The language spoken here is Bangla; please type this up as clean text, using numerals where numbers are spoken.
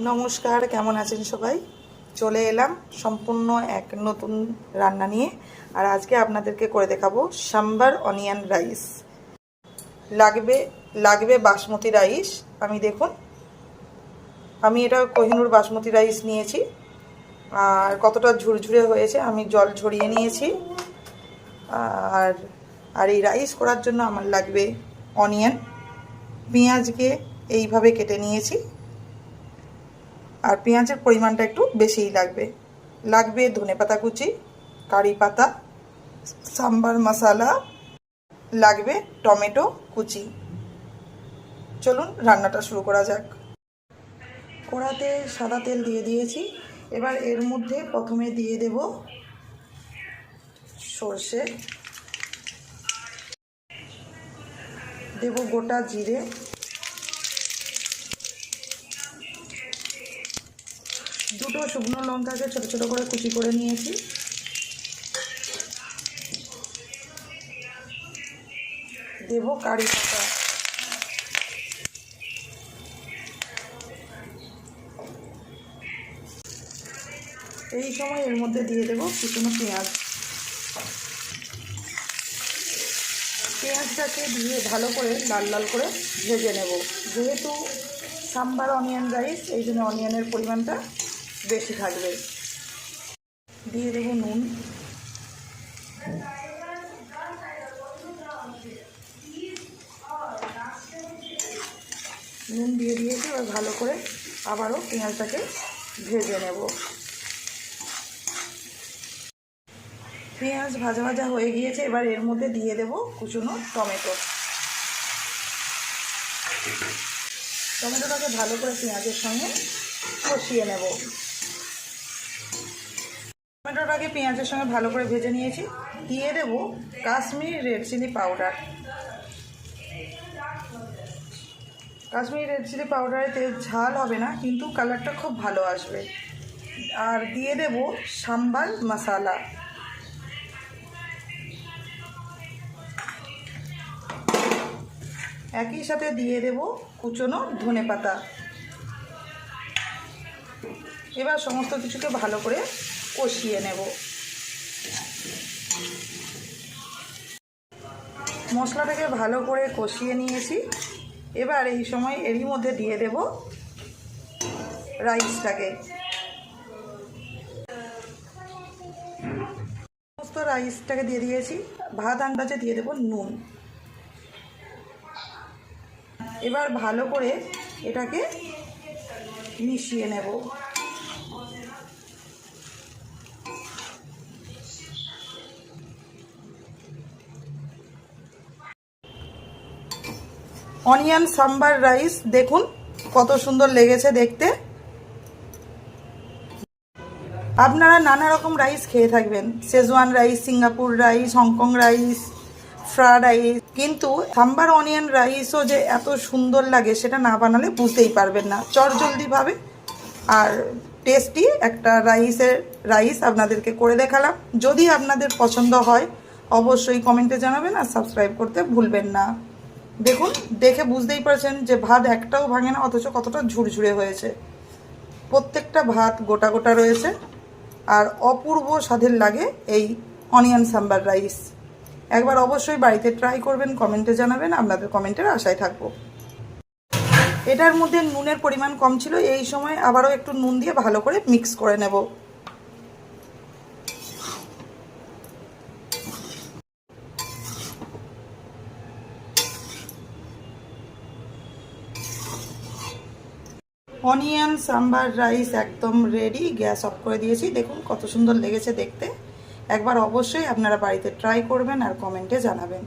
নমস্কার, কেমন আছেন সবাই? চলে এলাম সম্পূর্ণ এক নতুন রান্না নিয়ে। আর আজকে আপনাদেরকে করে দেখাবো সাম্বার অনিয়ন রাইস। লাগবে বাসমতি রাইস। আমি এটা কোহিনুর বাসমতি রাইস নিয়েছি। আর কতটা ঝুরঝুরে হয়েছে আমি জল ঝরিয়ে নিয়েছি। আর আর এই রাইস করার জন্য আমার লাগবে অনিয়ন, পেঁয়াজকে এইভাবে কেটে নিয়েছি। আর পেঁয়াজের পরিমাণটা একটু বেশিই লাগবে ধনেপাতা কুচি, কারি পাতা, সাম্বার মশলা, লাগবে টমেটো কুচি। চলুন রান্নাটা শুরু করা যাক। কড়াতে সাদা তেল দিয়ে দিয়েছি। এবার এর মধ্যে প্রথমে দিয়ে দেব সর্ষে, দেব গোটা জিরে, দুটো শুকনো লঙ্কাকে ছোট ছোট করে কুচি করে নিয়েছি। দেব কারি পাতা, এই সময় এর মধ্যে দিয়ে দেব কুচনো পেঁয়াজ। পেঁয়াজটাকে দিয়ে ভালো করে লাল লাল করে ভেজে নেব। যেহেতু সাম্বার অনিয়ন রাইস, এই জন্য অনিয়নের পরিমাণটা বেশি থাকবে। দিয়ে দেব নুন, দিয়ে দিয়েছি। এবার ভালো করে আবারও পেঁয়াজটাকে ভেজে নেব। পেঁয়াজ ভাজা ভাজা হয়ে গিয়েছে। এবার এর মধ্যে দিয়ে দেব কুচনো টমেটোটাকে ভালো করে পেঁয়াজের সঙ্গে কষিয়ে নেব। টমেটোটাকে পেঁয়াজের সঙ্গে ভালো করে ভেজে নিয়েছি। দিয়ে দেব Kashmiri red chilli powder. Kashmiri red chilli পাউডারেতে ঝাল হবে না, কিন্তু কালারটা খুব ভালো আসবে। আর দিয়ে দেব সাম্বার মশলা। একই সাথে দিয়ে দেব কুচনো ধনেপাতা। এবার সমস্ত কিছুকে ভালো করে কষিয়ে নেব। মশলাটাকে ভালো করে কষিয়ে নিয়েছি। এবার এই সময় এরই মধ্যে দিয়ে দেব রাইসটাকে। সমস্ত রাইসটাকে দিয়ে দিয়েছি। ভাত আন্দাজে দিয়ে দেব নুন। এবার ভালো করে এটাকে মিশিয়ে নেব। অনিয়ন সাম্বার রাইস দেখুন কত সুন্দর লেগেছে দেখতে। আপনারা নানা রকম রাইস খেয়ে থাকবেন, schezwan rice, Singapore rice, Hong Kong rice, fried rice, কিন্তু সাম্বার অনিয়ন রাইসও যে এত সুন্দর লাগে সেটা না বানালে বুঝতেই পারবেন না। চটজলদিভাবে আর টেস্টি একটা রাইস আপনাদেরকে করে দেখালাম। যদি আপনাদের পছন্দ হয় অবশ্যই কমেন্টে জানাবেন আর সাবস্ক্রাইব করতে ভুলবেন না। দেখুন, দেখে বুঝতেই পারছেন যে ভাত একটাও ভাঙে না, অথচ কতটা ঝুরঝুরে হয়েছে। প্রত্যেকটা ভাত গোটা গোটা রয়েছে। আর অপূর্ব স্বাদের লাগে এই অনিয়ন সাম্বার রাইস। একবার অবশ্যই বাড়িতে ট্রাই করবেন, কমেন্টে জানাবেন। আপনাদের কমেন্টের আশায় থাকবো। এটার মধ্যে নুনের পরিমাণ কম ছিল, এই সময় আবারও একটু নুন দিয়ে ভালো করে মিক্স করে নেব। অনিয়ন সাম্বার রাইস একদম রেডি। গ্যাস অফ করে দিয়েছি। দেখুন কত সুন্দর লেগেছে দেখতে। একবার অবশ্যই আপনারা বাড়িতে ট্রাই করবেন আর কমেন্টে জানাবেন।